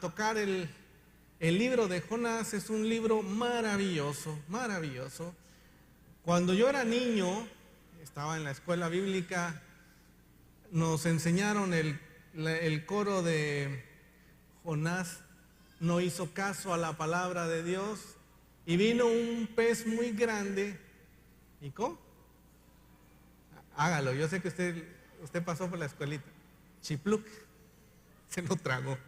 tocar el libro de Jonás. Es un libro maravilloso, maravilloso. Cuando yo era niño, estaba en la escuela bíblica, nos enseñaron el coro de Jonás no hizo caso a la palabra de Dios y vino un pez muy grande. ¿Y cómo? Hágalo, yo sé que usted pasó por la escuelita. Chipluc, se lo tragó.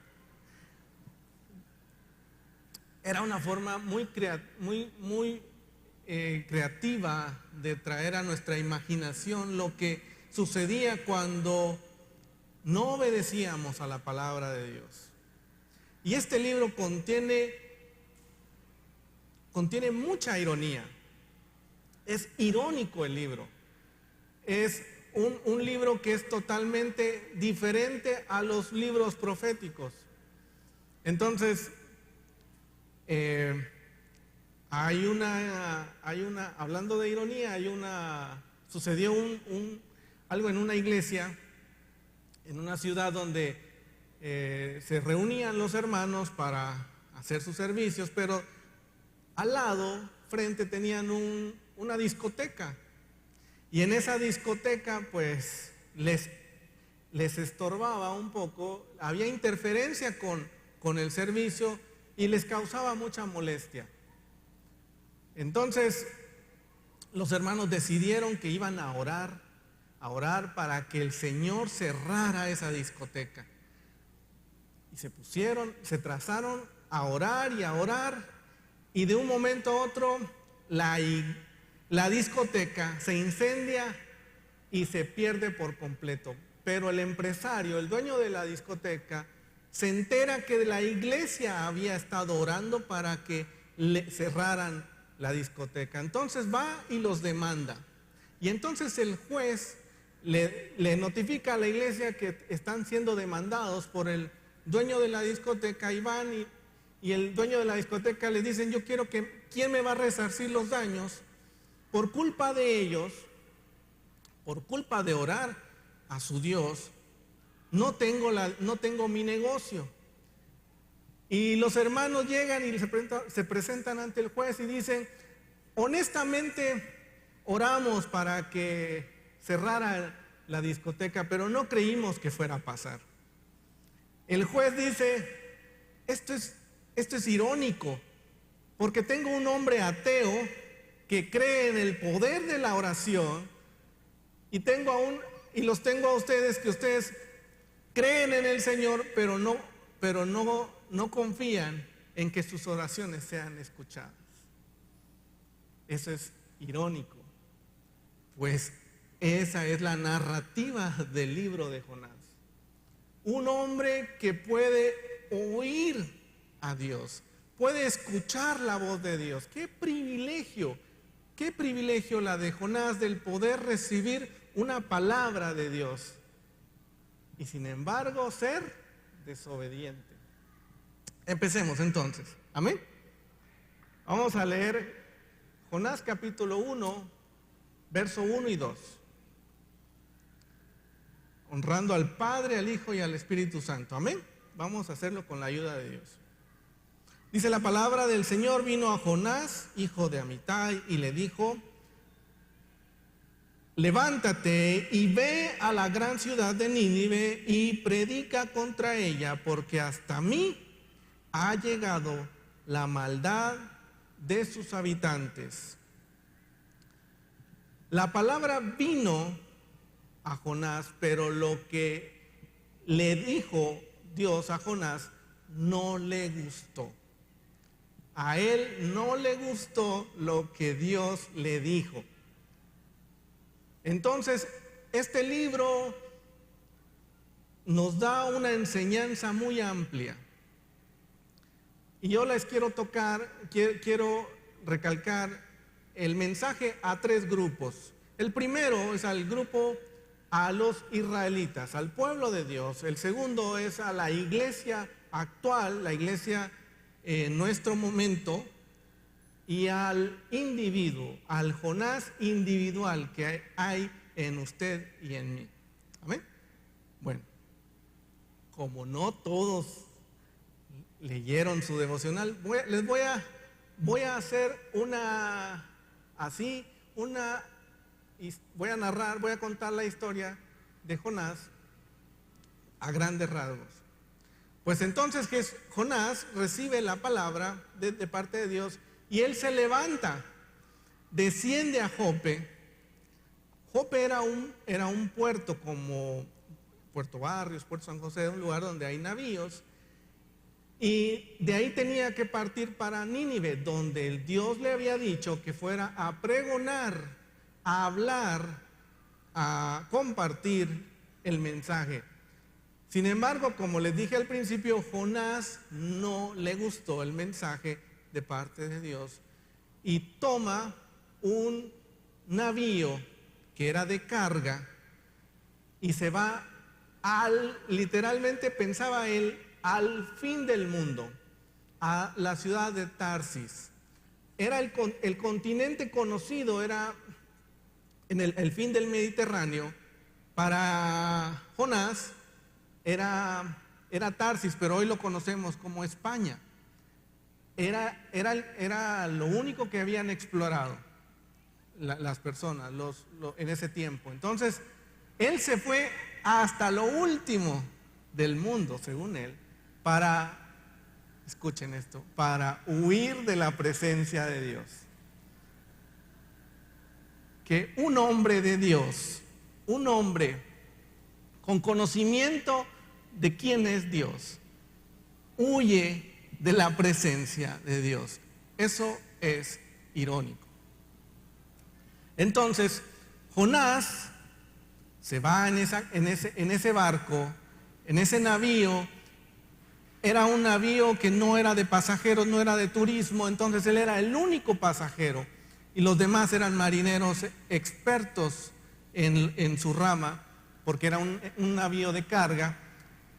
Era una forma muy creativa de traer a nuestra imaginación lo que sucedía cuando no obedecíamos a la palabra de Dios. Y este libro contiene mucha ironía. Es irónico el libro. Es un libro que es totalmente diferente a los libros proféticos. Entonces, hablando de ironía, sucedió algo en una iglesia, en una ciudad donde se reunían los hermanos para hacer sus servicios, pero al lado, frente, tenían una discoteca. Y en esa discoteca, pues, les estorbaba un poco, había interferencia con el servicio y les causaba mucha molestia. Entonces, los hermanos decidieron que iban a orar para que el Señor cerrara esa discoteca. Y se trazaron a orar, y de un momento a otro la discoteca se incendia y se pierde por completo. Pero el empresario, el dueño de la discoteca, se entera que la iglesia había estado orando para que cerraran la discoteca. Entonces va y los demanda. Y entonces el juez le notifica a la iglesia que están siendo demandados por el dueño de la discoteca, y van y el dueño de la discoteca les dicen: yo quiero ¿quién me va a resarcir los daños? Por culpa de ellos, por culpa de orar a su Dios, no tengo mi negocio. Y los hermanos llegan y se presentan ante el juez y dicen: honestamente oramos para que cerrara la discoteca, pero no creímos que fuera a pasar. El juez dice: esto es irónico, porque tengo un hombre ateo que cree en el poder de la oración, y los tengo a ustedes, que ustedes creen en el Señor, pero no confían en que sus oraciones sean escuchadas. Eso es irónico, pues esa es la narrativa del libro de Jonás. Un hombre que puede oír a Dios, puede escuchar la voz de Dios. ¡Qué privilegio la de Jonás, del poder recibir una palabra de Dios y sin embargo ser desobediente! Empecemos entonces, amén. Vamos a leer Jonás capítulo 1, verso 1 y 2. Honrando al Padre, al Hijo y al Espíritu Santo, amén. Vamos a hacerlo con la ayuda de Dios. Dice: la palabra del Señor vino a Jonás, hijo de Amitai, y le dijo: levántate y ve a la gran ciudad de Nínive y predica contra ella, porque hasta mí ha llegado la maldad de sus habitantes. La palabra vino a Jonás, pero lo que le dijo Dios a Jonás no le gustó. A él no le gustó lo que Dios le dijo. Entonces, este libro nos da una enseñanza muy amplia. Y yo les quiero recalcar el mensaje a tres grupos. El primero es al grupo, a los israelitas, al pueblo de Dios. El segundo es a la iglesia actual, la iglesia en nuestro momento, y al individuo, al Jonás individual que hay en usted y en mí. ¿Amén? Bueno, como no todos leyeron su devocional. Voy a hacer voy a contar la historia de Jonás a grandes rasgos. Pues entonces Jonás recibe la palabra de parte de Dios y él se levanta, desciende a Jope. Jope era un puerto como Puerto Barrios, Puerto San José, un lugar donde hay navíos. Y de ahí tenía que partir para Nínive, donde el Dios le había dicho que fuera a pregonar, a hablar, a compartir el mensaje. Sin embargo, como les dije al principio, Jonás no le gustó el mensaje de parte de Dios y toma un navío que era de carga y se va literalmente pensaba él, al fin del mundo, a la ciudad de Tarsis. Era el continente conocido, era en el fin del Mediterráneo. Para Jonás era Tarsis, pero hoy lo conocemos como España. Era lo único que habían explorado las personas en ese tiempo. Entonces, él se fue hasta lo último del mundo, según él, escuchen esto, para huir de la presencia de Dios. Que un hombre de Dios, un hombre con conocimiento de quién es Dios, huye de la presencia de Dios. Eso es irónico. Entonces, Jonás se va en ese barco, en ese navío. Era un navío que no era de pasajeros, no era de turismo, entonces él era el único pasajero y los demás eran marineros expertos en su rama, porque era un navío de carga,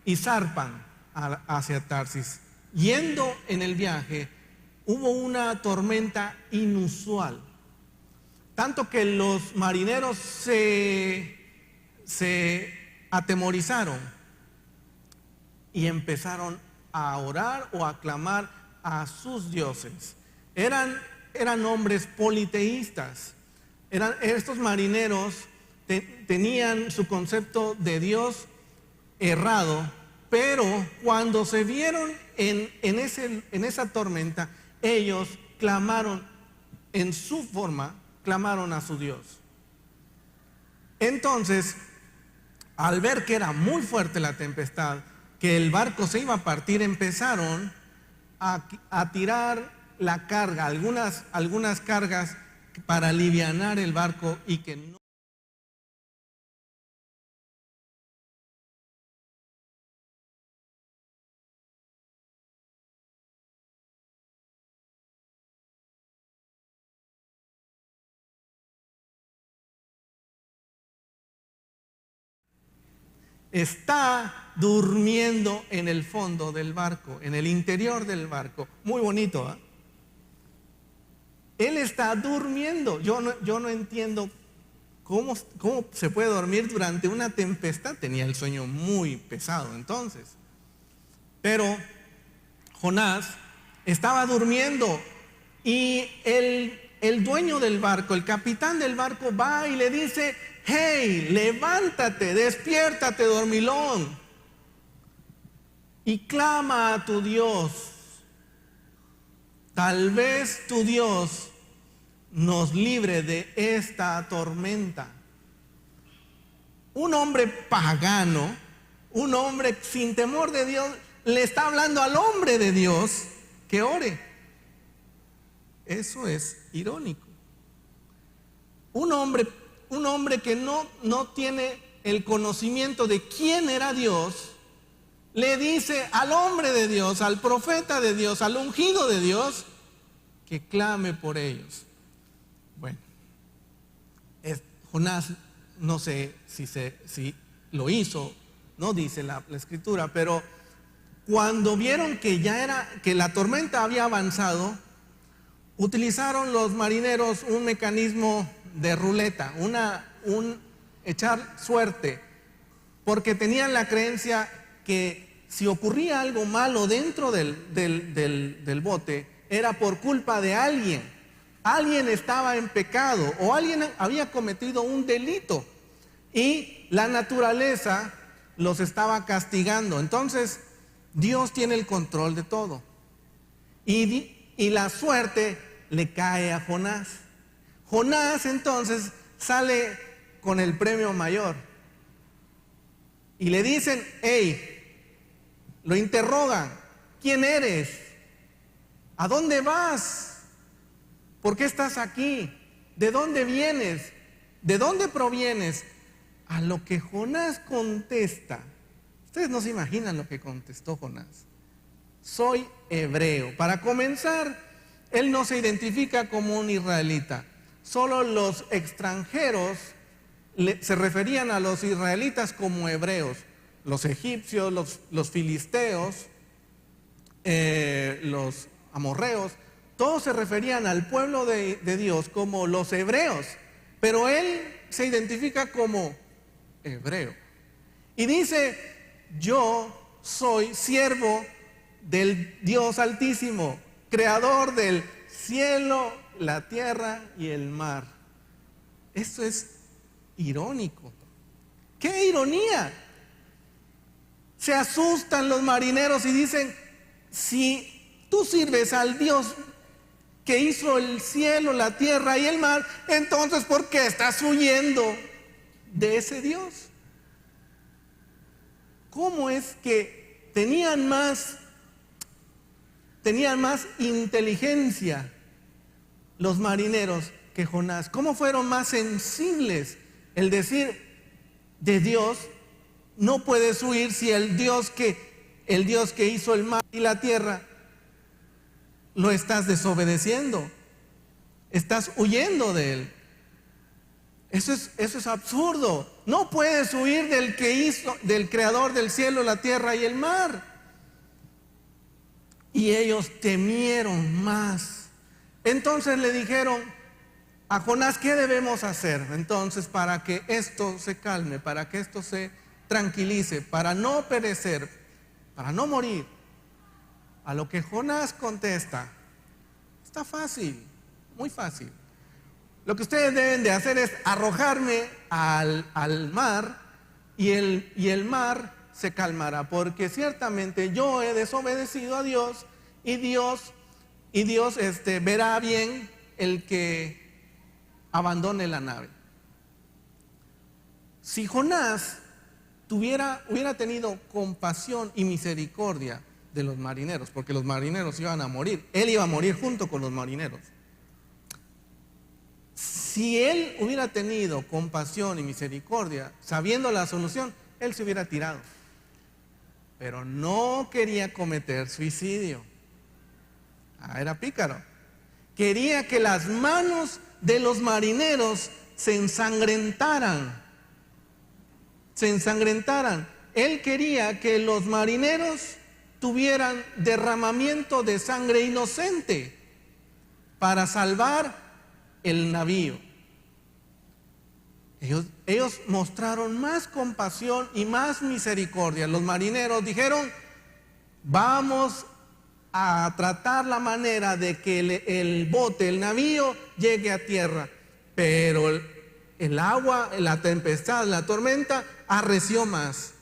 y zarpan hacia Tarsis. Yendo en el viaje, hubo una tormenta inusual, tanto que los marineros se atemorizaron y empezaron a orar o a clamar a sus dioses. Eran hombres politeístas. Estos marineros tenían su concepto de Dios errado, pero cuando se vieron en esa tormenta, ellos clamaron en su forma, clamaron a su Dios. Entonces, al ver que era muy fuerte la tempestad, que el barco se iba a partir, empezaron a tirar la carga, algunas cargas para alivianar el barco y que no está durmiendo en el fondo del barco, en el interior del barco. Muy bonito, ¿eh? Él está durmiendo. Yo no entiendo cómo se puede dormir durante una tempestad. Tenía el sueño muy pesado entonces. Pero Jonás estaba durmiendo y el dueño del barco, el capitán del barco, va y le dice: hey, levántate, despiértate, dormilón, y clama a tu Dios. Tal vez tu Dios nos libre de esta tormenta. Un hombre pagano, un hombre sin temor de Dios, le está hablando al hombre de Dios que ore. Eso es irónico. Un hombre que no tiene el conocimiento de quién era Dios, le dice al hombre de Dios, al profeta de Dios, al ungido de Dios, que clame por ellos. Bueno, Jonás, no sé si lo hizo, no dice la escritura, pero cuando vieron que la tormenta había avanzado, utilizaron los marineros un mecanismo de ruleta, un echar suerte, porque tenían la creencia que si ocurría algo malo dentro del bote, era por culpa de alguien. Alguien estaba en pecado o alguien había cometido un delito y la naturaleza los estaba castigando. Entonces, Dios tiene el control de todo. Y la suerte le cae a Jonás. Jonás entonces sale con el premio mayor. Y le dicen, hey, lo interrogan, ¿quién eres? ¿A dónde vas? ¿Por qué estás aquí? ¿De dónde vienes? ¿De dónde provienes? A lo que Jonás contesta, ustedes no se imaginan lo que contestó Jonás. Soy hebreo. Para comenzar, él no se identifica como un israelita. Solo los extranjeros se referían a los israelitas como hebreos. Los egipcios, los filisteos, los amorreos, todos se referían al pueblo de Dios como los hebreos. Pero él se identifica como hebreo. Y dice, yo soy siervo del Dios Altísimo, creador del cielo, la tierra y el mar. Esto es irónico. ¡Qué ironía! Se asustan los marineros y dicen, si tú sirves al Dios que hizo el cielo, la tierra y el mar, entonces ¿por qué estás huyendo de ese Dios? ¿Cómo es que tenían más inteligencia los marineros que Jonás? ¿Cómo fueron más sensibles? El decir de Dios, no puedes huir si el Dios que hizo el mar y la tierra lo estás desobedeciendo, estás huyendo de él. Eso es absurdo. No puedes huir del creador del cielo, la tierra y el mar. Y ellos temieron más. Entonces le dijeron a Jonás, ¿qué debemos hacer? Entonces, para que esto se calme, para que esto se tranquilice, para no perecer, para no morir. A lo que Jonás contesta, está fácil, muy fácil. Lo que ustedes deben de hacer es arrojarme al mar y el mar se calmará, porque ciertamente yo he desobedecido a Dios y Dios verá bien el que abandone la nave. Si Jonás hubiera tenido compasión y misericordia de los marineros, porque los marineros iban a morir, él iba a morir junto con los marineros. Si él hubiera tenido compasión y misericordia, sabiendo la solución, él se hubiera tirado. Pero no quería cometer suicidio. Era pícaro. Quería que las manos de los marineros se ensangrentaran. Él quería que los marineros tuvieran derramamiento de sangre inocente para salvar el navío. Ellos mostraron más compasión y más misericordia. Los marineros dijeron, vamos a tratar la manera de que el bote, el navío, llegue a tierra. Pero el agua, la tempestad, la tormenta, arreció más.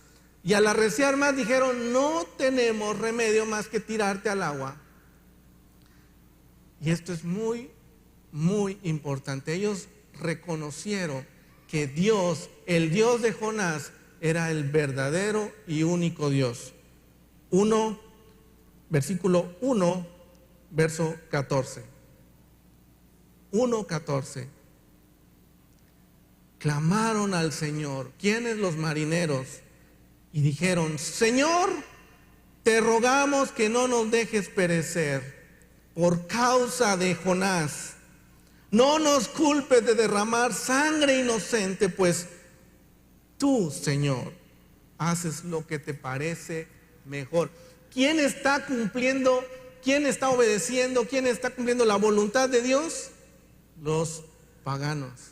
Y al arreciar más dijeron, no tenemos remedio más que tirarte al agua. Y esto es muy, muy importante. Ellos reconocieron que Dios, el Dios de Jonás, era el verdadero y único Dios. Versículo 1, verso 14. 1:14. Clamaron al Señor. ¿Quiénes? Los marineros. Y dijeron, Señor, te rogamos que no nos dejes perecer por causa de Jonás. No nos culpes de derramar sangre inocente, pues tú, Señor, haces lo que te parece mejor. ¿Quién está cumpliendo? ¿Quién está obedeciendo? ¿Quién está cumpliendo la voluntad de Dios? Los paganos.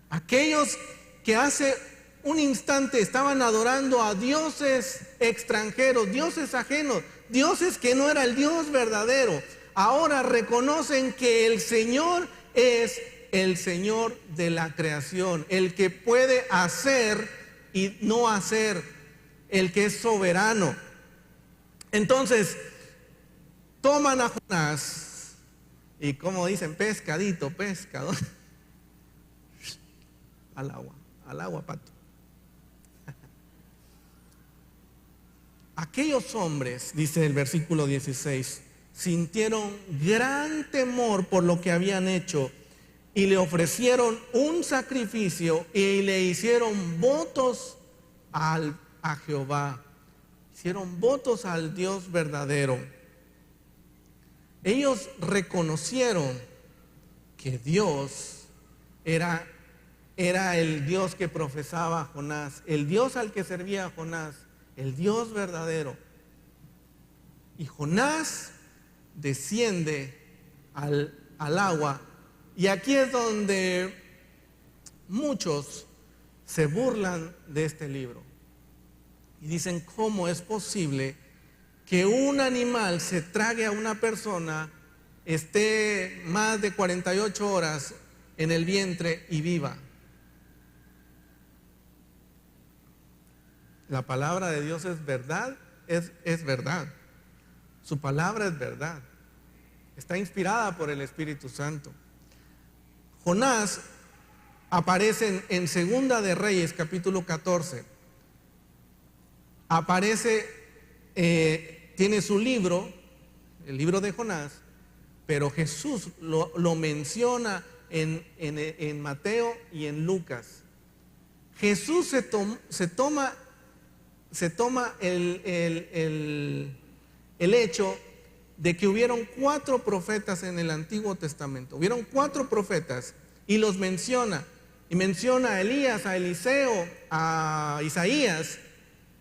Aquellos que hace un instante estaban adorando a dioses extranjeros, dioses ajenos, dioses que no era el Dios verdadero. Ahora reconocen que el Señor es el Señor de la creación, el que puede hacer y no hacer, el que es soberano. Entonces, toman a Jonás y, como dicen, pescadito, pescador, al agua, pato. Aquellos hombres, dice el versículo 16, sintieron gran temor por lo que habían hecho y le ofrecieron un sacrificio y le hicieron votos a Jehová. Hicieron votos al Dios verdadero. Ellos reconocieron que Dios era el Dios que profesaba Jonás, el Dios al que servía Jonás, el Dios verdadero. Y Jonás desciende al agua. Y aquí es donde muchos se burlan de este libro. Y dicen, ¿cómo es posible que un animal se trague a una persona, esté más de 48 horas en el vientre y viva? La palabra de Dios es verdad, es verdad. Su palabra es verdad. Está inspirada por el Espíritu Santo. Jonás aparece en Segunda de Reyes, capítulo 14. Aparece, tiene su libro, el libro de Jonás, pero Jesús lo menciona en Mateo y en Lucas. Jesús se toma el hecho de que hubieron 4 profetas en el Antiguo Testamento. Hubieron 4 profetas y los menciona. Y menciona a Elías, a Eliseo, a Isaías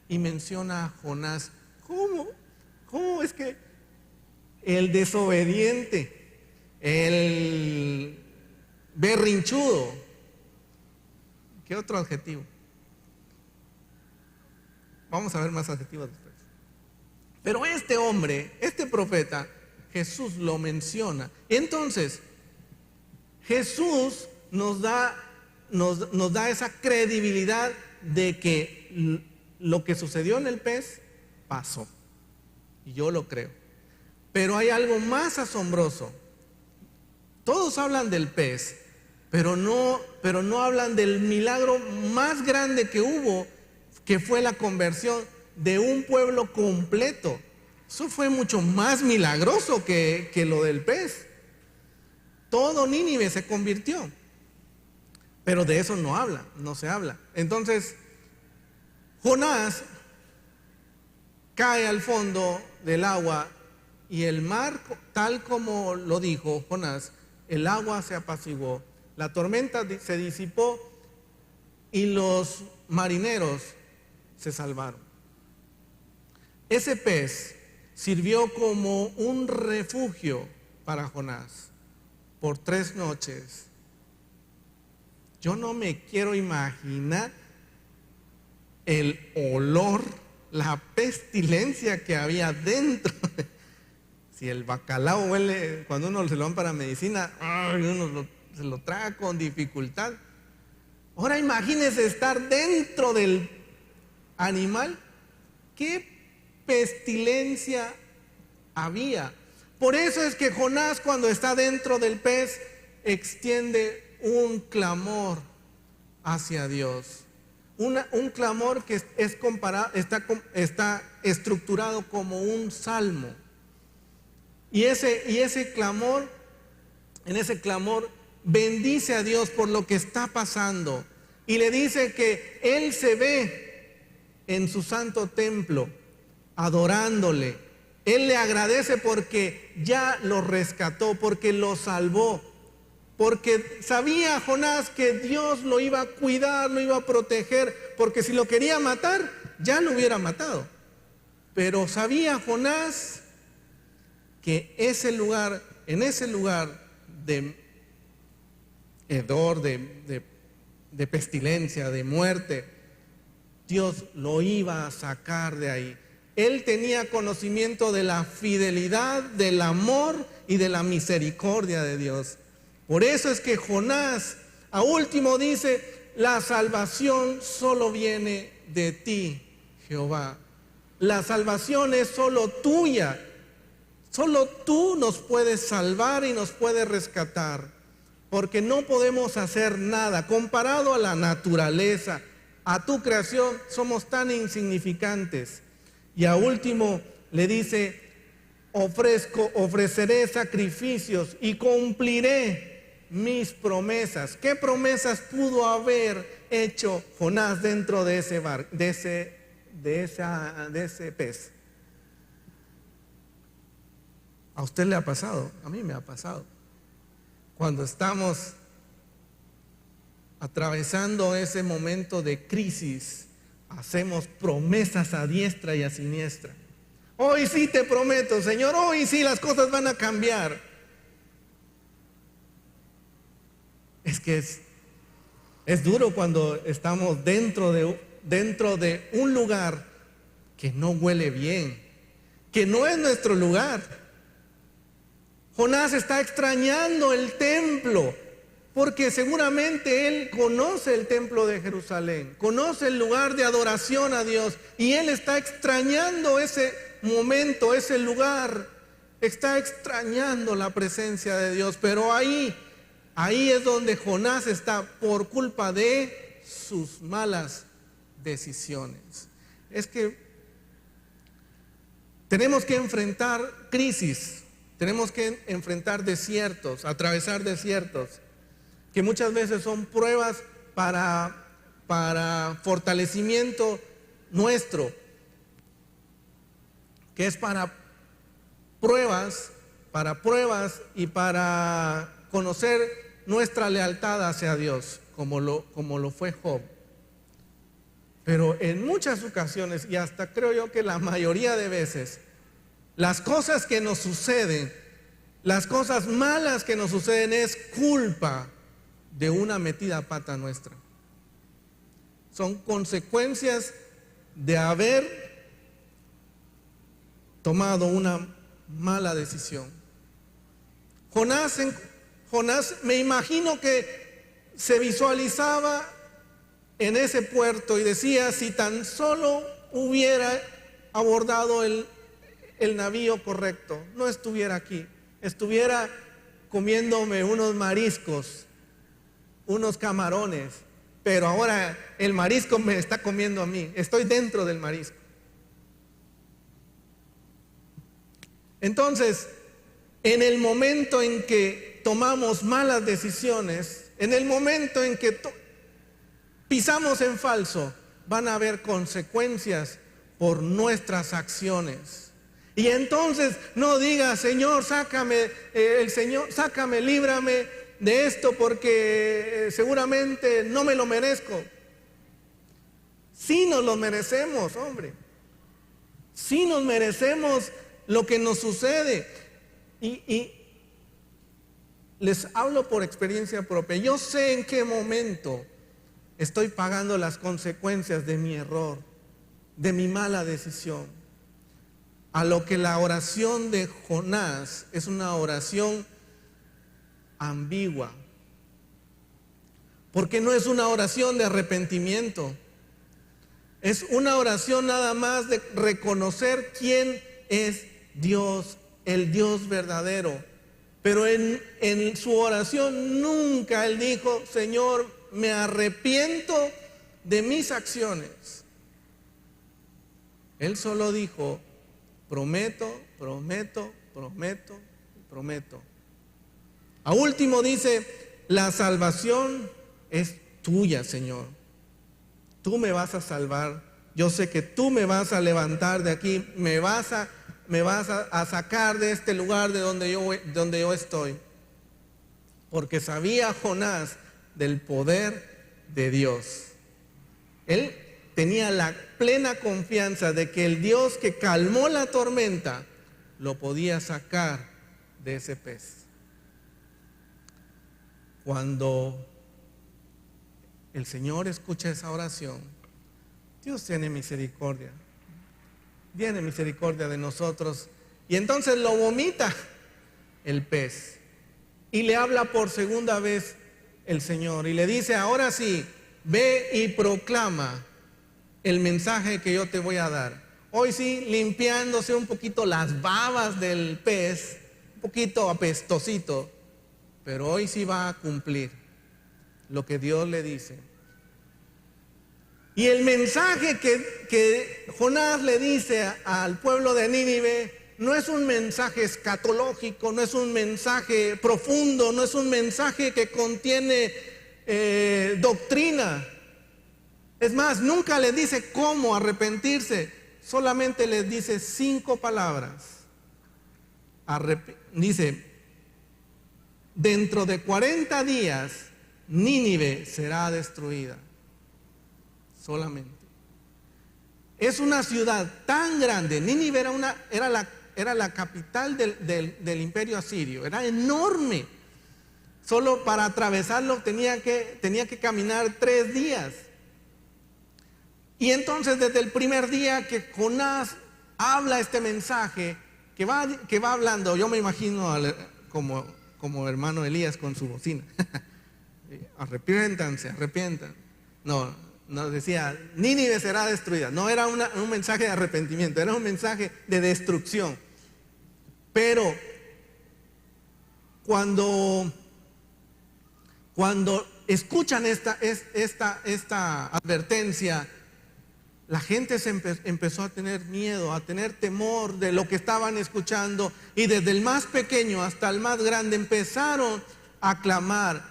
y menciona a Jonás. ¿Cómo es que el desobediente, el berrinchudo, ¿qué otro adjetivo? Vamos a ver más adjetivos después. Pero este hombre, este profeta, Jesús lo menciona. Entonces, Jesús nos da esa credibilidad de que lo que sucedió en el pez pasó. Y yo lo creo. Pero hay algo más asombroso. Todos hablan del pez, pero no hablan del milagro más grande que hubo, que fue la conversión de un pueblo completo. Eso fue mucho más milagroso que lo del pez. Todo Nínive se convirtió. Pero de eso no se habla. Entonces, Jonás cae al fondo del agua y el mar, tal como lo dijo Jonás, el agua se apaciguó, la tormenta se disipó y los marineros se salvaron. Ese pez sirvió como un refugio para Jonás por 3 noches. Yo no me quiero imaginar el olor, la pestilencia que había dentro. Si el bacalao huele, cuando uno se lo dan para medicina, uno se lo traga con dificultad. Ahora imagínese estar dentro del animal. ¿Qué pestilencia había? Por eso es que Jonás, cuando está dentro del pez, extiende un clamor hacia Dios. Un clamor que está estructurado como un salmo. Y ese clamor, en ese clamor, bendice a Dios por lo que está pasando. Y le dice que Él se ve en su santo templo, adorándole. Él le agradece porque ya lo rescató, porque lo salvó. Porque sabía Jonás que Dios lo iba a cuidar, lo iba a proteger, porque si lo quería matar, ya lo hubiera matado. Pero sabía Jonás que en ese lugar de hedor, de pestilencia, de muerte, Dios lo iba a sacar de ahí. Él tenía conocimiento de la fidelidad, del amor y de la misericordia de Dios. Por eso es que Jonás a último dice: la salvación solo viene de ti, Jehová. La salvación es solo tuya. Solo tú nos puedes salvar y nos puedes rescatar, porque no podemos hacer nada. Comparado a la naturaleza, a tu creación, somos tan insignificantes. Y a último le dice: ofreceré sacrificios y cumpliré mis promesas. ¿Qué promesas pudo haber hecho Jonás dentro de ese pez? ¿A usted le ha pasado? A mí me ha pasado. Cuando estamos atravesando ese momento de crisis, hacemos promesas a diestra y a siniestra. Hoy sí te prometo, Señor, hoy sí las cosas van a cambiar. Es que es duro cuando estamos dentro de un lugar que no huele bien, que no es nuestro lugar. Jonás está extrañando el templo, porque seguramente él conoce el templo de Jerusalén, conoce el lugar de adoración a Dios, y él está extrañando ese momento, ese lugar, está extrañando la presencia de Dios. Pero ahí es donde Jonás está, por culpa de sus malas decisiones. Es que tenemos que enfrentar crisis. Tenemos que enfrentar desiertos, atravesar desiertos, que muchas veces son pruebas para fortalecimiento nuestro, que es para pruebas y para conocer nuestra lealtad hacia Dios, como lo fue Job. Pero en muchas ocasiones, y hasta creo yo que la mayoría de veces, las cosas que nos suceden, las cosas malas que nos suceden, es culpa de una metida pata nuestra. Son consecuencias de haber tomado una mala decisión. Jonás, me imagino que se visualizaba en ese puerto y decía: si tan solo hubiera abordado el navío correcto, no estuviera aquí, estuviera comiéndome unos mariscos, unos camarones, pero ahora el marisco me está comiendo a mí, estoy dentro del marisco. Entonces, en el momento en que tomamos malas decisiones, en el momento en que pisamos en falso, van a haber consecuencias por nuestras acciones. Y entonces no diga: Señor, sácame, líbrame de esto, porque seguramente no me lo merezco. Sí nos lo merecemos, hombre. Sí nos merecemos lo que nos sucede. Y les hablo por experiencia propia. Yo sé en qué momento estoy pagando las consecuencias de mi error, de mi mala decisión. A lo que la oración de Jonás es una oración ambigua, porque no es una oración de arrepentimiento, es una oración nada más de reconocer quién es Dios, el Dios verdadero. Pero en su oración nunca él dijo: Señor, me arrepiento de mis acciones. Él solo dijo: prometo, prometo, prometo, prometo. A último dice: la salvación es tuya, Señor. Tú me vas a salvar. Yo sé que tú me vas a levantar de aquí, me vas a sacar de este lugar de donde yo estoy. Porque sabía Jonás del poder de Dios. Él tenía la plena confianza de que el Dios que calmó la tormenta lo podía sacar de ese pez. Cuando el Señor escucha esa oración, Dios tiene misericordia de nosotros. Y entonces lo vomita el pez. Y le habla por segunda vez el Señor. Y le dice, ahora sí, ve y proclama el mensaje que yo te voy a dar. Hoy sí, limpiándose un poquito las babas del pez, un poquito apestosito, pero hoy sí va a cumplir lo que Dios le dice. Y el mensaje que Jonás le dice al pueblo de Nínive no es un mensaje escatológico, no es un mensaje profundo, no es un mensaje que contiene doctrina. Es más, nunca les dice cómo arrepentirse, solamente les dice 5 palabras. Dice, dentro de 40 días Nínive será destruida. Solamente. Es una ciudad tan grande. Nínive era la capital del imperio asirio. Era enorme. Solo para atravesarlo tenía que caminar 3 días. Y entonces desde el primer día que Jonás habla este mensaje, que va hablando, yo me imagino como hermano Elías con su bocina. Arrepiéntanse, arrepientan. No decía, Nínive será destruida. No era un mensaje de arrepentimiento, era un mensaje de destrucción. Pero cuando escuchan esta advertencia, la gente empezó a tener miedo, a tener temor de lo que estaban escuchando. Y desde el más pequeño hasta el más grande empezaron a clamar,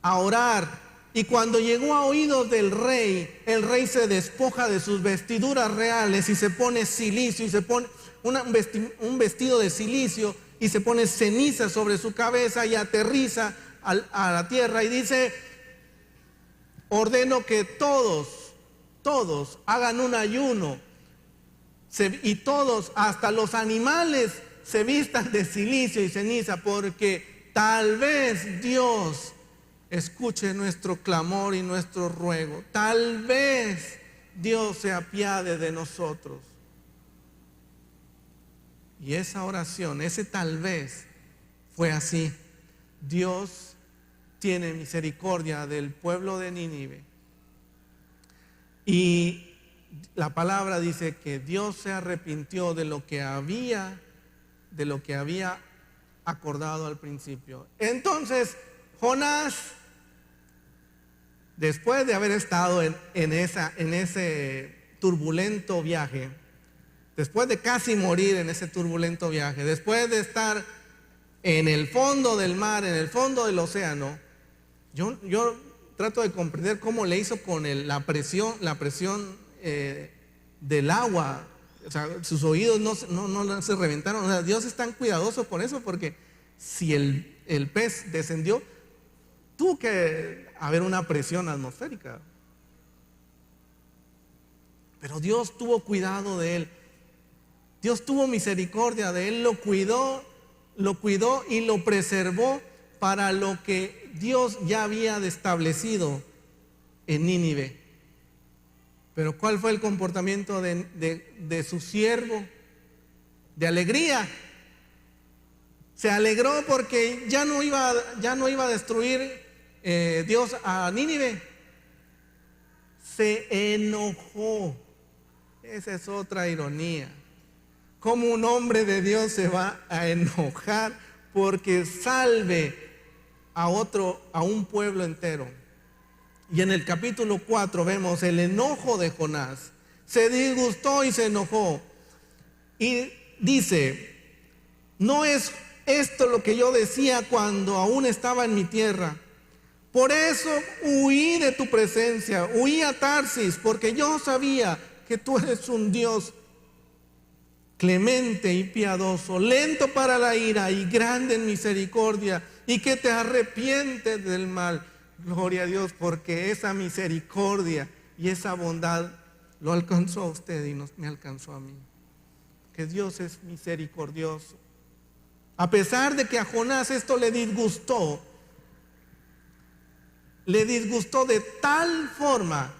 a orar. Y cuando llegó a oídos del rey, el rey se despoja de sus vestiduras reales y se pone silicio, y se pone un vestido de silicio, y se pone ceniza sobre su cabeza y aterriza a la tierra y dice, ordeno que todos hagan un ayuno, y todos, hasta los animales, se vistan de silicio y ceniza, porque tal vez Dios escuche nuestro clamor y nuestro ruego. Tal vez Dios se apiade de nosotros. Y esa oración, ese tal vez, fue así. Dios tiene misericordia del pueblo de Nínive. Y la palabra dice que Dios se arrepintió de lo que había acordado al principio. Entonces, Jonás, después de haber estado en ese turbulento viaje, después de casi morir en ese turbulento viaje, después de estar en el fondo del mar, en el fondo del océano, yo trato de comprender cómo le hizo con la presión del agua. O sea, sus oídos no se reventaron. O sea, Dios es tan cuidadoso con eso, porque si el pez descendió, tuvo que haber una presión atmosférica. Pero Dios tuvo cuidado de él. Dios tuvo misericordia de él, lo cuidó y lo preservó para lo que Dios ya había establecido en Nínive. Pero ¿cuál fue el comportamiento de su siervo? De alegría. Se alegró porque ya no iba a destruir Dios a Nínive. Se enojó. Esa es otra ironía. ¿Cómo un hombre de Dios se va a enojar porque salve a un pueblo entero? Y en el capítulo 4 vemos el enojo de Jonás. Se disgustó y se enojó. Y dice, ¿no es esto lo que yo decía cuando aún estaba en mi tierra? Por eso huí de tu presencia, huí a Tarsis, porque yo sabía que tú eres un Dios clemente y piadoso, lento para la ira y grande en misericordia, y que te arrepientes del mal. Gloria a Dios, porque esa misericordia y esa bondad lo alcanzó a usted y me alcanzó a mí. Que Dios es misericordioso. A pesar de que a Jonás esto le disgustó de tal forma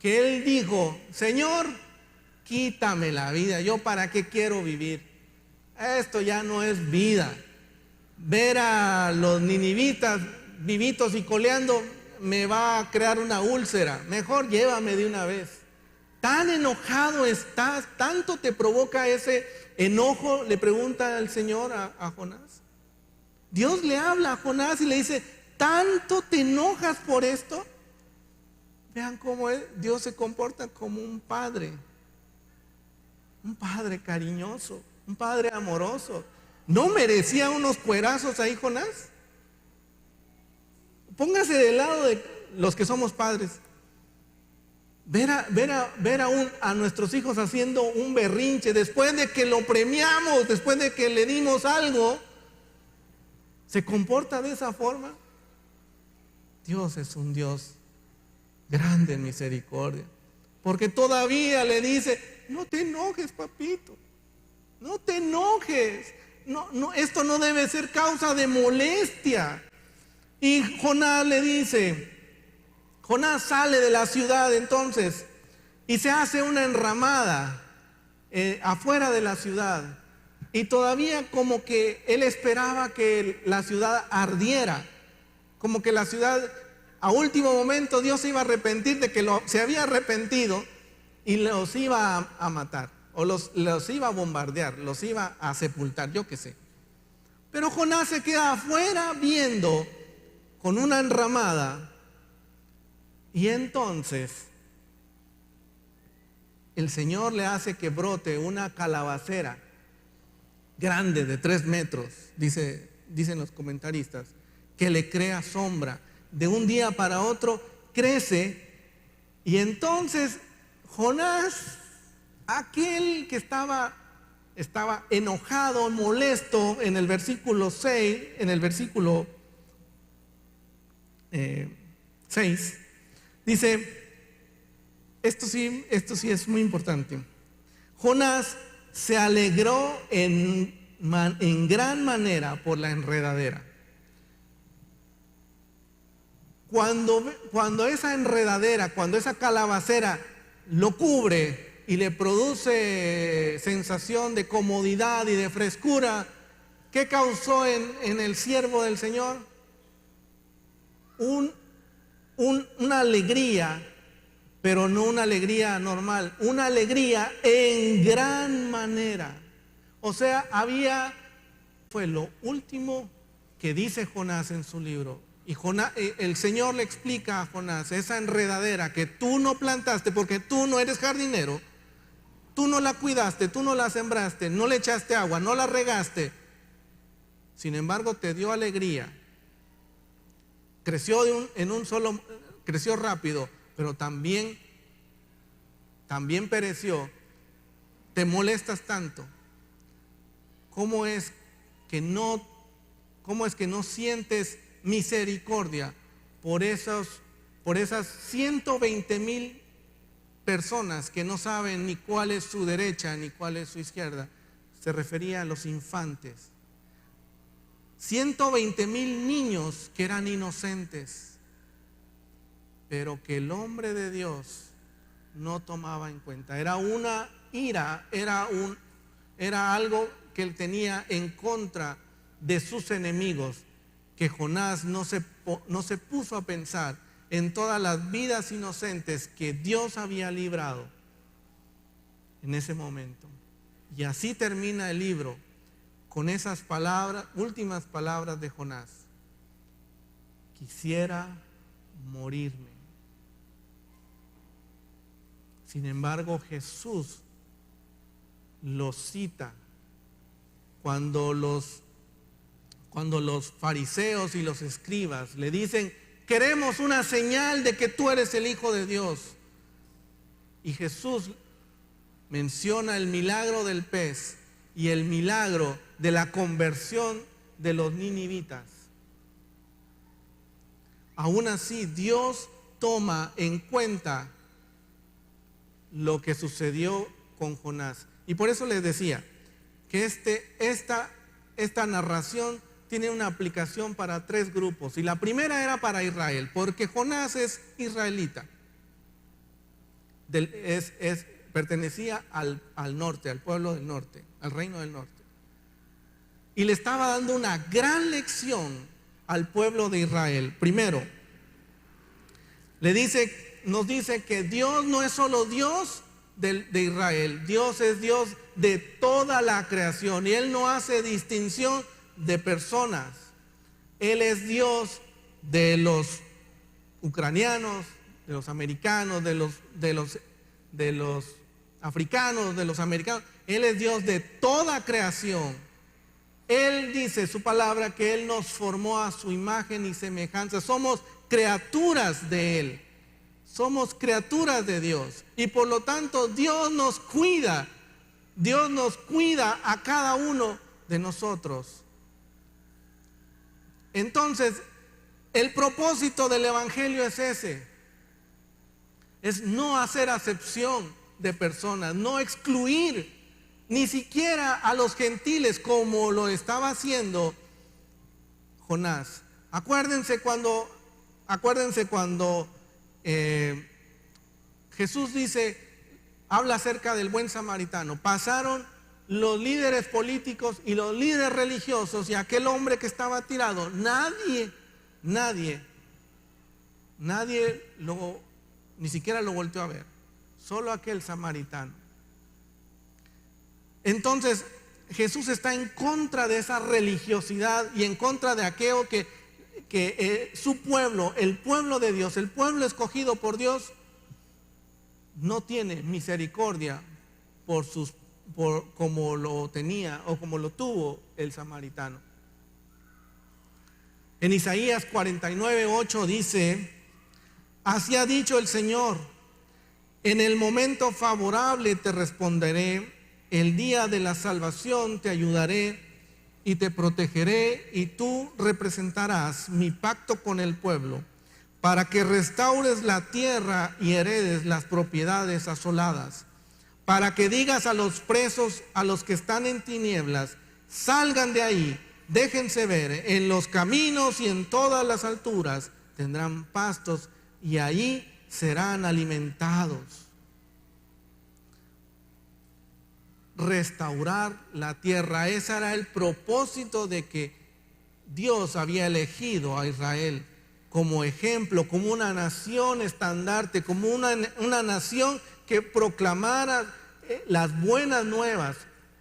que él dijo: Señor, quítame la vida, ¿yo para qué quiero vivir? Esto ya no es vida. Ver a los ninivitas vivitos y coleando me va a crear una úlcera. Mejor llévame de una vez. Tan enojado estás, tanto te provoca ese enojo, le pregunta el Señor a Jonás. Dios le habla a Jonás y le dice: ¿tanto te enojas por esto? Vean cómo Dios se comporta como un padre cariñoso, un padre amoroso. ¿No merecía unos cuerazos ahí Jonás? Póngase del lado de los que somos padres. Ver a nuestros hijos haciendo un berrinche después de que lo premiamos, después de que le dimos algo, ¿se comporta de esa forma? Dios es un Dios grande en misericordia, porque todavía le dice: no te enojes, papito, no te enojes, no, esto no debe ser causa de molestia. Y Jonás le dice, Jonás sale de la ciudad entonces y se hace una enramada afuera de la ciudad, y todavía como que él esperaba que la ciudad ardiera, como que la ciudad a último momento Dios se iba a arrepentir de que se había arrepentido y los iba a matar, o los iba a bombardear, los iba a sepultar, yo qué sé. Pero Jonás se queda afuera viendo con una enramada, y entonces el Señor le hace que brote una calabacera grande de 3 metros, dicen los comentaristas, que le crea sombra. De un día para otro crece, y entonces Jonás, aquel que estaba enojado, molesto, en el versículo 6, en el versículo 6, dice, esto sí es muy importante: Jonás se alegró en gran manera por la enredadera. Cuando esa enredadera, cuando esa calabacera lo cubre y le produce sensación de comodidad y de frescura, ¿qué causó en el siervo del Señor? Una alegría, pero no una alegría normal, una alegría en gran manera. O sea, fue lo último que dice Jonás en su libro. Y el Señor le explica a Jonás: esa enredadera que tú no plantaste porque tú no eres jardinero, tú no la cuidaste, tú no la sembraste, no le echaste agua, no la regaste, sin embargo te dio alegría, creció creció rápido, pero también pereció. Te molestas tanto. ¿Cómo es que no sientes misericordia por esas 120,000 personas que no saben ni cuál es su derecha ni cuál es su izquierda? Se refería a los infantes. 120,000 niños que eran inocentes, pero que el hombre de Dios no tomaba en cuenta. Era una ira, era algo que él tenía en contra de sus enemigos, que Jonás no se puso a pensar en todas las vidas inocentes que Dios había librado en ese momento. Y así termina el libro, con esas palabras, últimas palabras de Jonás: quisiera morirme. Sin embargo, Jesús lo cita cuando los fariseos y los escribas le dicen: queremos una señal de que tú eres el Hijo de Dios. Y Jesús menciona el milagro del pez y el milagro de la conversión de los ninivitas. Aún así, Dios toma en cuenta lo que sucedió con Jonás. Y por eso les decía que esta narración tiene una aplicación para 3 grupos. Y la primera era para Israel, porque Jonás es israelita. pertenecía al norte, al pueblo del norte, al reino del norte. Y le estaba dando una gran lección al pueblo de Israel. Primero, nos dice que Dios no es solo Dios de Israel, Dios es Dios de toda la creación y Él no hace distinción de personas. Él es Dios de los ucranianos, de los americanos, de los africanos, de los americanos. Él es Dios de toda creación. Él dice su palabra que Él nos formó a su imagen y semejanza. Somos criaturas de Él. Somos criaturas de Dios. Y por lo tanto Dios nos cuida. Dios nos cuida a cada uno de nosotros. Entonces, el propósito del Evangelio es ese. Es no hacer acepción de personas, no excluir ni siquiera a los gentiles como lo estaba haciendo Jonás. Acuérdense cuando Jesús habla acerca del buen samaritano. Pasaron los líderes políticos y los líderes religiosos y aquel hombre que estaba tirado, nadie ni siquiera lo volteó a ver, solo aquel samaritano. Entonces Jesús está en contra de esa religiosidad y en contra de aquello que su pueblo, el pueblo de Dios, el pueblo escogido por Dios, no tiene misericordia como lo tenía o como lo tuvo el samaritano. En Isaías 49:8 dice: así ha dicho el Señor, en el momento favorable te responderé, el día de la salvación te ayudaré y te protegeré, y tú representarás mi pacto con el pueblo, para que restaures la tierra y heredes las propiedades asoladas, para que digas a los presos, a los que están en tinieblas, salgan de ahí, déjense ver, en los caminos y en todas las alturas tendrán pastos y ahí serán alimentados. Restaurar la tierra, ese era el propósito de que Dios había elegido a Israel como ejemplo, como una nación estandarte, como una nación que proclamara las buenas nuevas.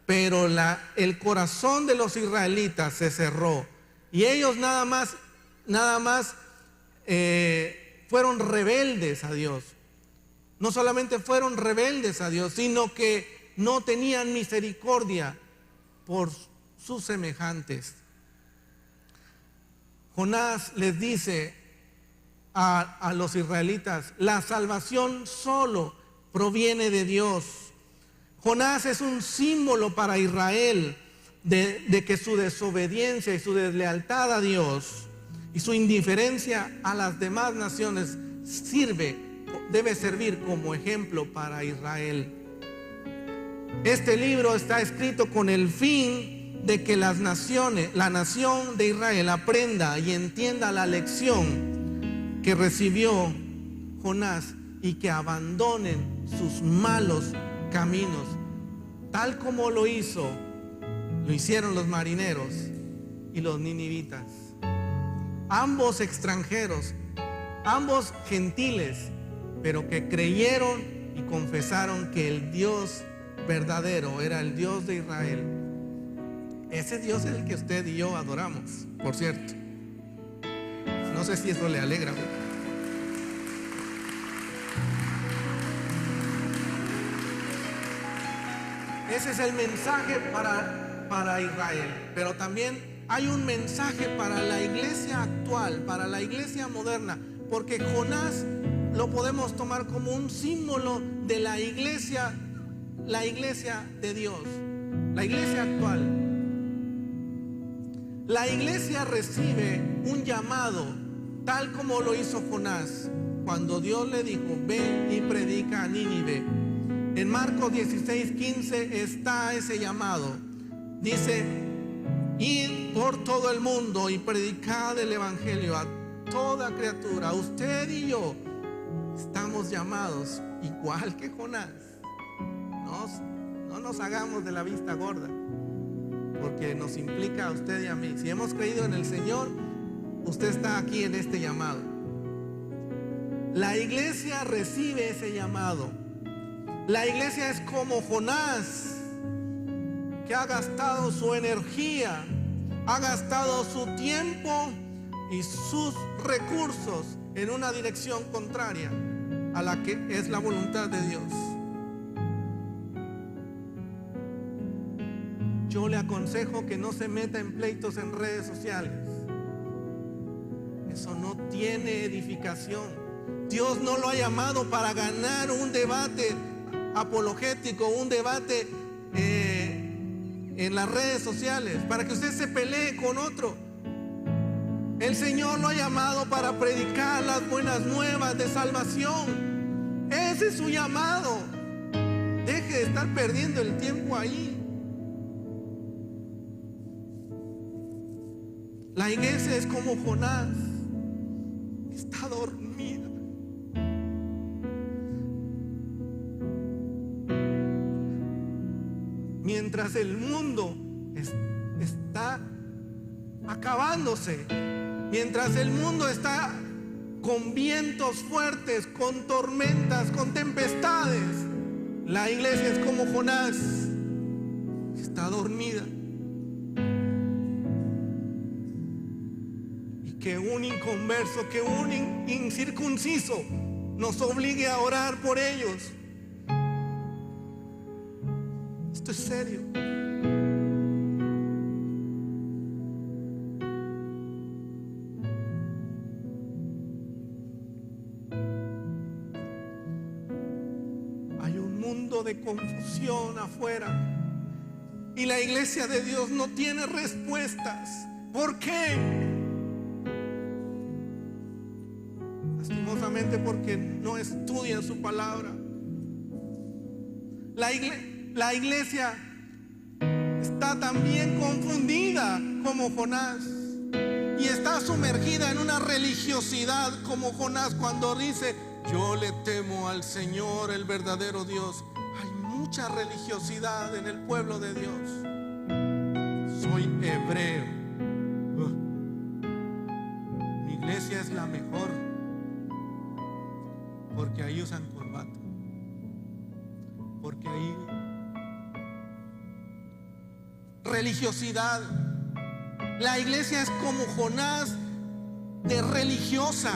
Pero el corazón de los israelitas se cerró y ellos nada más fueron rebeldes a Dios. No solamente fueron rebeldes a Dios, sino que no tenían misericordia por sus semejantes. Jonás les dice a los israelitas: la salvación solo proviene de Dios. Jonás es un símbolo para Israel de que su desobediencia y su deslealtad a Dios y su indiferencia a las demás naciones debe servir como ejemplo para Israel. Este libro está escrito con el fin de que la nación de Israel aprenda y entienda la lección que recibió Jonás y que abandonen sus malos caminos, tal como lo hicieron los marineros y los ninivitas. Ambos extranjeros, ambos gentiles, pero que creyeron y confesaron que el Dios verdadero era el Dios de Israel. Ese Dios es el que usted y yo adoramos, por cierto. No sé si eso le alegra. Ese es el mensaje para Israel. Pero también hay un mensaje para la iglesia actual, para la iglesia moderna, porque Jonás lo podemos tomar como un símbolo de la iglesia de Dios, la iglesia actual. La iglesia recibe un llamado, tal como lo hizo Jonás, cuando Dios le dijo: ve y predica a Nínive. En Marcos 16:15 está ese llamado. Dice: id por todo el mundo y predicad el evangelio a toda criatura. Usted y yo estamos llamados igual que Jonás. No nos hagamos de la vista gorda, porque nos implica a usted y a mí. Si hemos creído en el Señor, usted está aquí en este llamado. La iglesia recibe ese llamado. La iglesia es como Jonás, que ha gastado su energía, ha gastado su tiempo y sus recursos en una dirección contraria a la que es la voluntad de Dios. Yo le aconsejo que no se meta en pleitos en redes sociales. Eso no tiene edificación. Dios no lo ha llamado para ganar un debate apologético, un debate en las redes sociales, para que usted se pelee con otro. El Señor lo ha llamado para predicar las buenas nuevas de salvación. Ese es su llamado. Deje de estar perdiendo el tiempo ahí. La iglesia es como Jonás, está dormida. Mientras el mundo está acabándose, mientras el mundo está con vientos fuertes, con tormentas, con tempestades, la iglesia es como Jonás, está dormida. Y que un inconverso, que un incircunciso nos obligue a orar por ellos. Esto es serio. Hay un mundo de confusión afuera y la iglesia de Dios no tiene respuestas. ¿Por qué? Lastimosamente porque no estudian su palabra. La iglesia está también confundida como Jonás y está sumergida en una religiosidad como Jonás cuando dice: yo le temo al Señor, el verdadero Dios. Hay mucha religiosidad en el pueblo de Dios. Soy hebreo. Mi iglesia es la mejor porque ahí usan corbata, porque ahí religiosidad. La iglesia es como Jonás, de religiosa,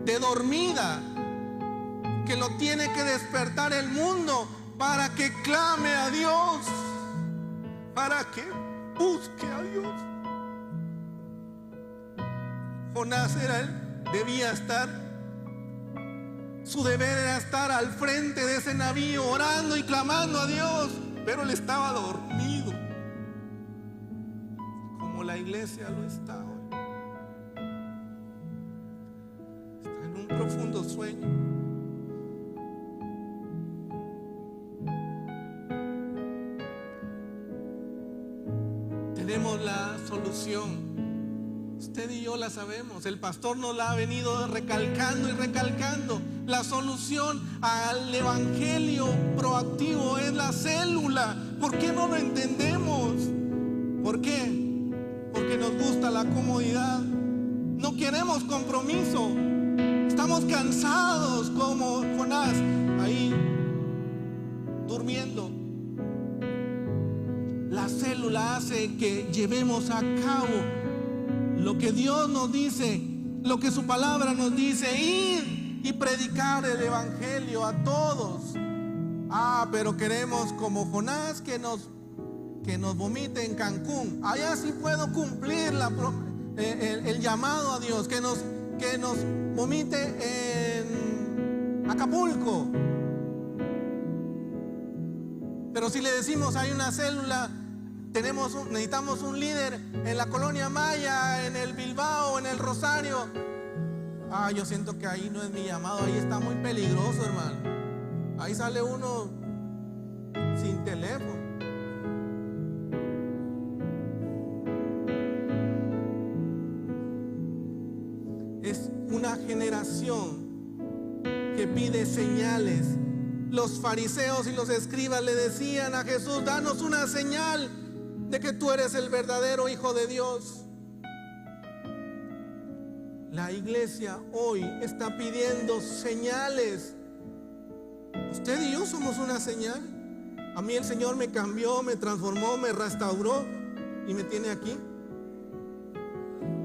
de dormida, que lo tiene que despertar el mundo para que clame a Dios, para que busque a Dios. Jonás debía estar, su deber era estar al frente de ese navío orando y clamando a Dios, pero él estaba dormido, como la iglesia lo está hoy. Está en un profundo sueño. Tenemos la solución. Usted y yo la sabemos. El pastor nos la ha venido recalcando y recalcando. La solución al evangelio proactivo es la célula. ¿Por qué no lo entendemos? ¿Por qué? Porque nos gusta la comodidad. No queremos compromiso. Estamos cansados como Jonás, ahí durmiendo. La célula hace que llevemos a cabo lo que Dios nos dice, lo que su palabra nos dice: ir y predicar el evangelio a todos. Pero queremos como Jonás que nos vomite en Cancún. Allá sí puedo cumplir el llamado a Dios, que nos vomite en Acapulco. Pero si le decimos: hay una célula, necesitamos un líder en la Colonia Maya, en el Bilbao, en el Rosario. Yo siento que ahí no es mi llamado, ahí está muy peligroso, hermano. Ahí sale uno sin teléfono. Es una generación que pide señales, los fariseos y los escribas le decían a Jesús: danos una señal de que tú eres el verdadero Hijo de Dios. La iglesia hoy está pidiendo señales. Usted y yo somos una señal. A mí el Señor me cambió, me transformó, me restauró y me tiene aquí.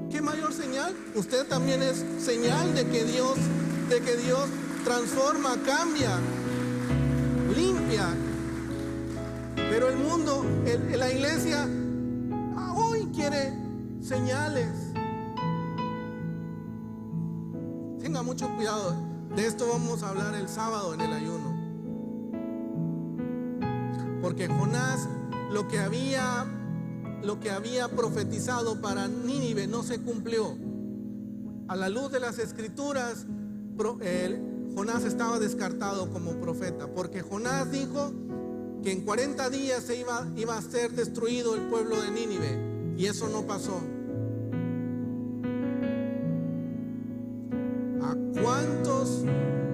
¿Qué mayor señal? Usted también es señal de que Dios transforma, cambia, limpia. Pero el mundo, la iglesia hoy quiere señales. Tenga mucho cuidado. De esto vamos a hablar el sábado en el ayuno. Porque Jonás, lo que había profetizado para Nínive no se cumplió. A la luz de las escrituras, Jonás estaba descartado como profeta, porque Jonás dijo que en 40 días iba a ser destruido el pueblo de Nínive, y eso no pasó. ¿A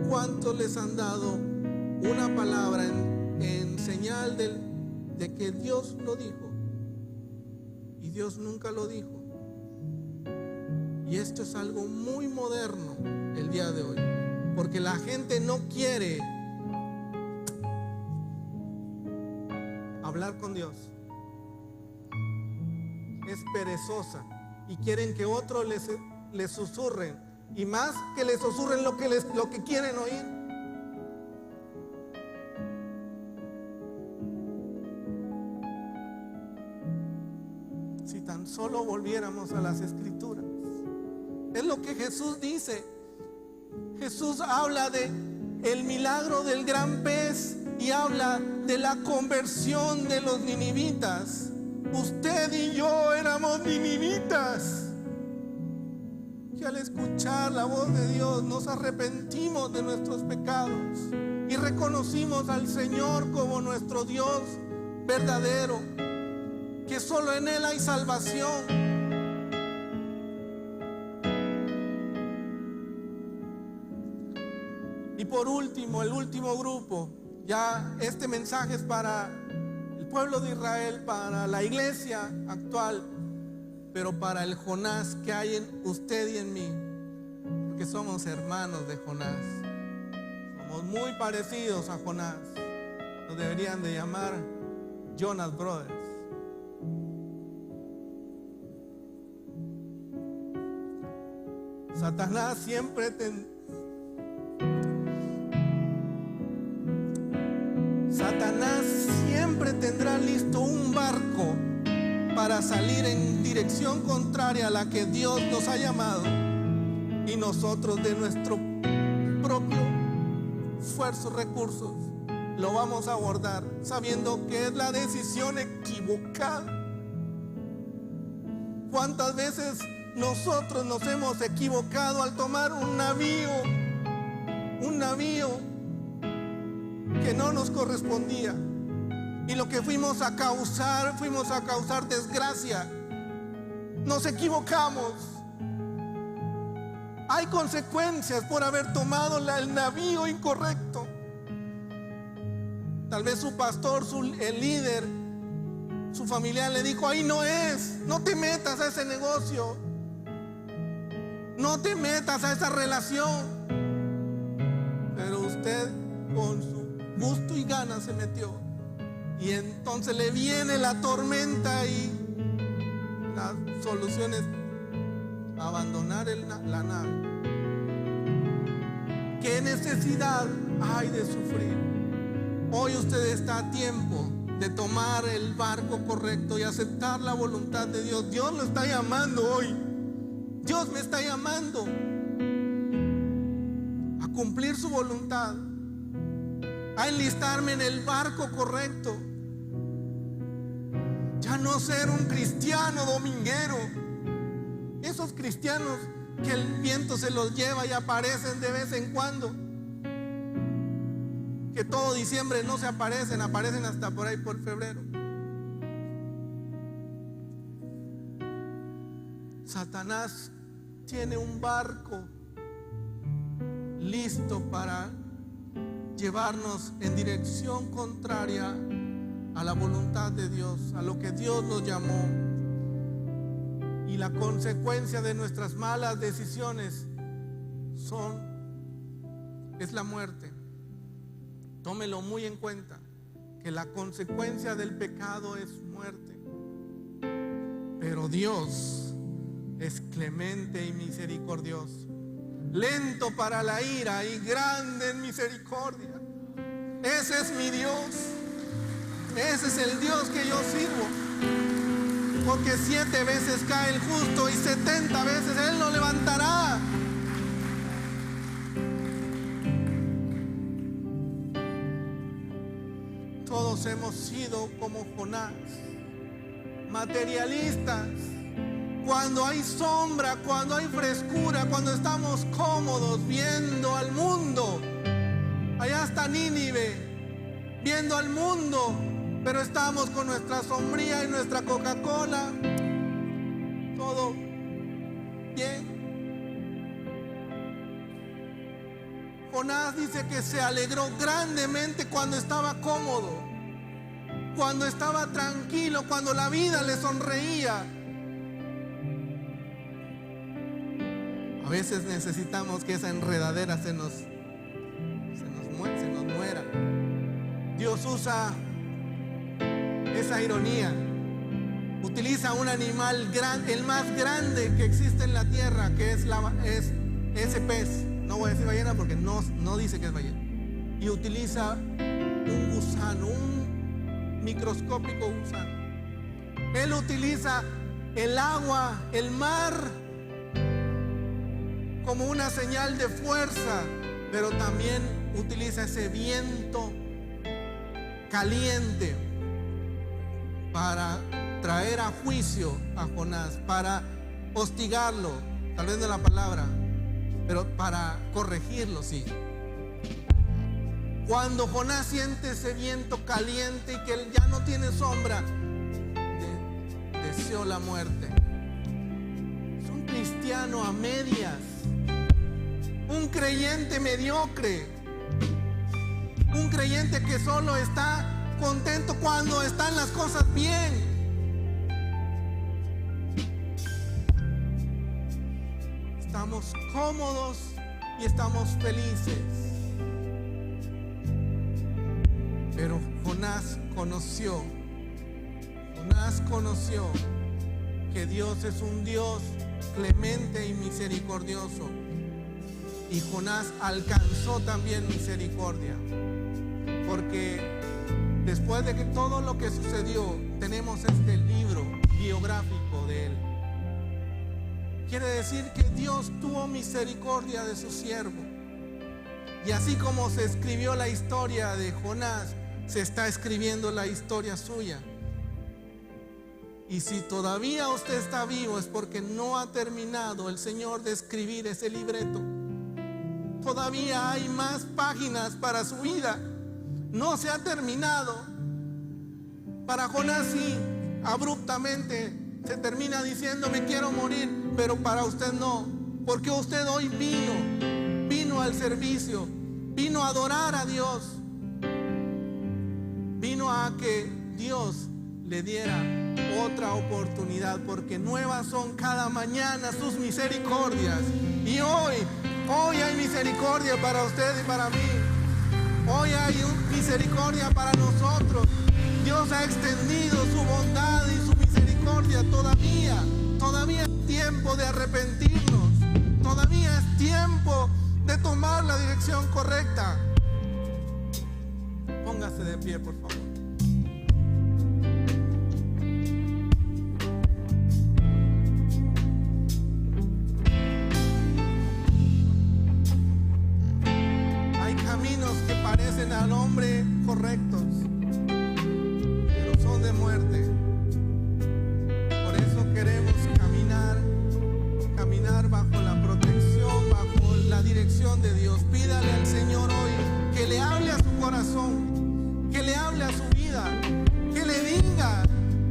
cuántos les han dado una palabra en señal de que Dios lo dijo? Y Dios nunca lo dijo. Y esto es algo muy moderno el día de hoy, porque la gente no quiere hablar con Dios. Es perezosa y quieren que otros les susurren, y más que les susurren lo que quieren oír. Si tan solo volviéramos a las escrituras, es lo que Jesús dice. Jesús habla de el milagro del gran pez y habla de la conversión de los ninivitas. Usted y yo éramos ninivitas, que al escuchar la voz de Dios nos arrepentimos de nuestros pecados y reconocimos al Señor como nuestro Dios verdadero, que solo en Él hay salvación. Y por último, el último grupo, ya este mensaje es para el pueblo de Israel, para la iglesia actual, pero para el Jonás que hay en usted y en mí, porque somos hermanos de Jonás, somos muy parecidos a Jonás. Nos deberían de llamar Jonas Brothers. Satanás siempre tendrá listo un barco para salir en dirección contraria a la que Dios nos ha llamado, y nosotros de nuestro propio esfuerzo, recursos, lo vamos a abordar sabiendo que es la decisión equivocada. ¿Cuántas veces nosotros nos hemos equivocado al tomar un navío que no nos correspondía? Y lo que fuimos a causar desgracia. Nos equivocamos. Hay consecuencias por haber tomado el navío incorrecto. Tal vez su pastor, el líder, su familiar le dijo: ahí no es, no te metas a ese negocio, no te metas a esa relación. Pero usted con su gusto y gana se metió. Y entonces le viene la tormenta y la solución es abandonar la nave. ¿Qué necesidad hay de sufrir? Hoy usted está a tiempo de tomar el barco correcto y aceptar la voluntad de Dios. Dios lo está llamando hoy. Dios me está llamando a cumplir su voluntad, a enlistarme en el barco correcto. Ya no ser un cristiano dominguero, esos cristianos que el viento se los lleva y aparecen de vez en cuando, que todo diciembre no se aparecen hasta por ahí por febrero. Satanás tiene un barco listo para llevarnos en dirección contraria a la voluntad de Dios, a lo que Dios nos llamó. Y la consecuencia de nuestras malas decisiones es la muerte. Tómelo muy en cuenta, que la consecuencia del pecado es muerte. Pero Dios es clemente y misericordioso, lento para la ira y grande en misericordia. Ese es mi Dios. Ese es el Dios que yo sirvo. Porque 7 veces cae el justo y 70 veces Él lo levantará. Todos hemos sido como Jonás, materialistas. Cuando hay sombra, cuando hay frescura, cuando estamos cómodos viendo al mundo, allá está Nínive, viendo al mundo, pero estamos con nuestra sombría y nuestra Coca-Cola, todo bien. Jonás dice que se alegró grandemente cuando estaba cómodo, cuando estaba tranquilo, cuando la vida le sonreía. A veces necesitamos que esa enredadera se nos muera. Dios usa esa ironía. Utiliza un animal grande, el más grande que existe en la tierra, que es ese pez. No voy a decir ballena porque no dice que es ballena. Y utiliza un gusano, un microscópico gusano. Él utiliza el agua, el mar, como una señal de fuerza, pero también utiliza ese viento caliente para traer a juicio a Jonás, para hostigarlo, tal vez no la palabra, pero para corregirlo, sí. Cuando Jonás siente ese viento caliente y que él ya no tiene sombra, deseó la muerte. Es un cristiano a medias, un creyente mediocre, un creyente que solo está contento cuando están las cosas bien. Estamos cómodos y estamos felices. Pero Jonás conoció que Dios es un Dios clemente y misericordioso. Y Jonás alcanzó también misericordia, porque después de que todo lo que sucedió, tenemos este libro biográfico de él. Quiere decir que Dios tuvo misericordia de su siervo. Y así como se escribió la historia de Jonás, se está escribiendo la historia suya. Y si todavía usted está vivo, es porque no ha terminado el Señor de escribir ese libreto. Todavía hay más páginas para su vida. No se ha terminado. Para Jonás sí, abruptamente se termina diciendo me quiero morir, pero para usted no, porque usted hoy vino al servicio, vino a adorar a Dios, vino a que Dios le diera otra oportunidad, porque nuevas son cada mañana sus misericordias. Y hoy hay misericordia para usted y para mí. Hoy hay misericordia para nosotros. Dios ha extendido su bondad y su misericordia. Todavía es tiempo de arrepentirnos. Todavía es tiempo de tomar la dirección correcta. Póngase de pie, por favor. Al hombre correctos, pero son de muerte. Por eso queremos caminar bajo la protección, bajo la dirección de Dios. Pídale al Señor hoy que le hable a su corazón, que le hable a su vida, que le diga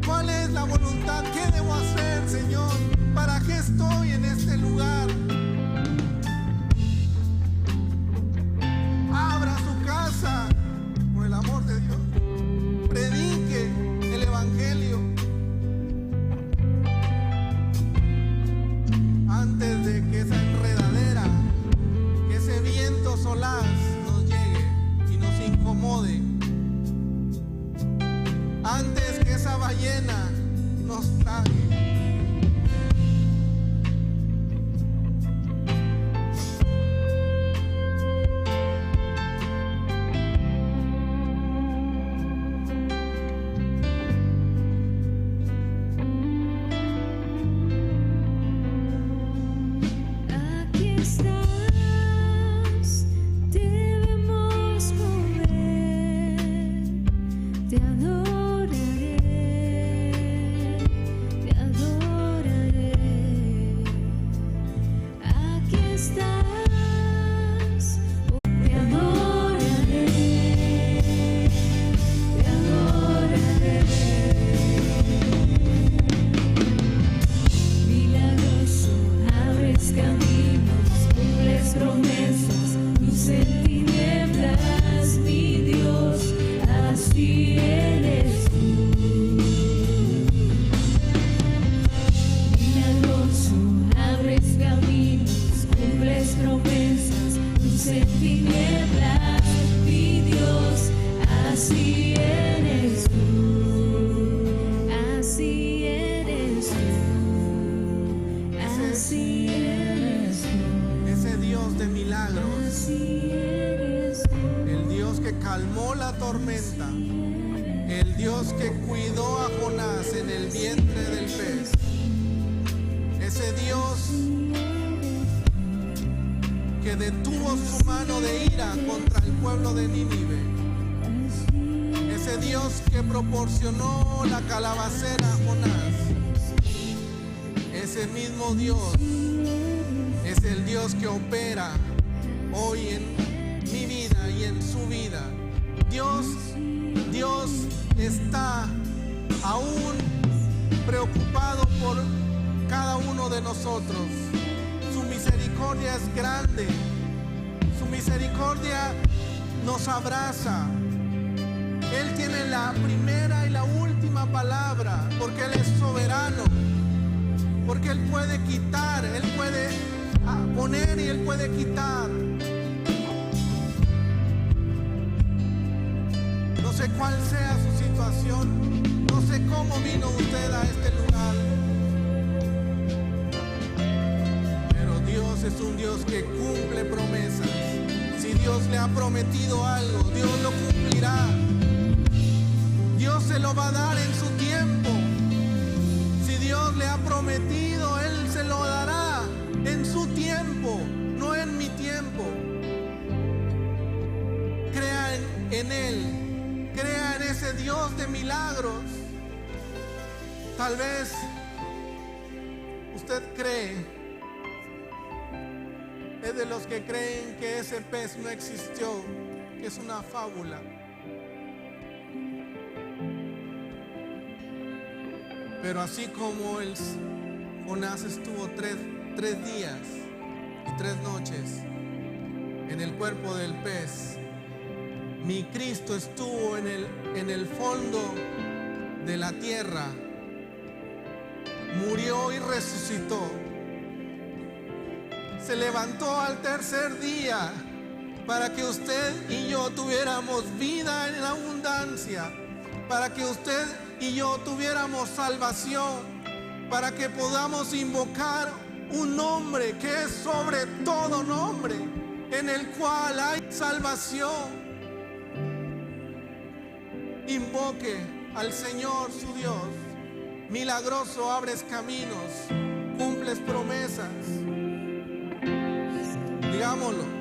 cuál es la voluntad, qué debo hacer, Señor, para qué estoy en este lugar. Abra su casa de que esa enredadera, que ese viento solaz nos llegue y nos incomode. Antes que esa ballena nos trague. Calmó la tormenta, el Dios que cuidó a Jonás en el vientre del pez, ese Dios que detuvo su mano de ira contra el pueblo de Nínive, ese Dios que proporcionó la calabacera a Jonás, ese mismo Dios es el Dios que opera hoy en mi vida y en su vida. Dios está aún preocupado por cada uno de nosotros. Su misericordia es grande. Su misericordia nos abraza. Él tiene la primera y la última palabra, porque Él es soberano. Porque Él puede quitar, Él puede poner y Él puede quitar. No sé cuál sea su situación, no sé cómo vino usted a este lugar, pero Dios es un Dios que cumple promesas. Si Dios le ha prometido algo, Dios lo cumplirá. Dios se lo va a dar en su tiempo. Si Dios le ha prometido, Él se lo dará en su tiempo, no en mi tiempo. Crea en Él. Crea en ese Dios de milagros. Tal vez usted cree, es de los que creen que ese pez no existió, que es una fábula. Pero así como Jonás estuvo tres días y 3 noches en el cuerpo del pez, mi Cristo estuvo en el fondo de la tierra, murió y resucitó. Se levantó al tercer día para que usted y yo tuviéramos vida en abundancia, para que usted y yo tuviéramos salvación, para que podamos invocar un nombre que es sobre todo nombre, en el cual hay salvación. Invoque al Señor su Dios. Milagroso, abres caminos, cumples promesas. Digámoslo.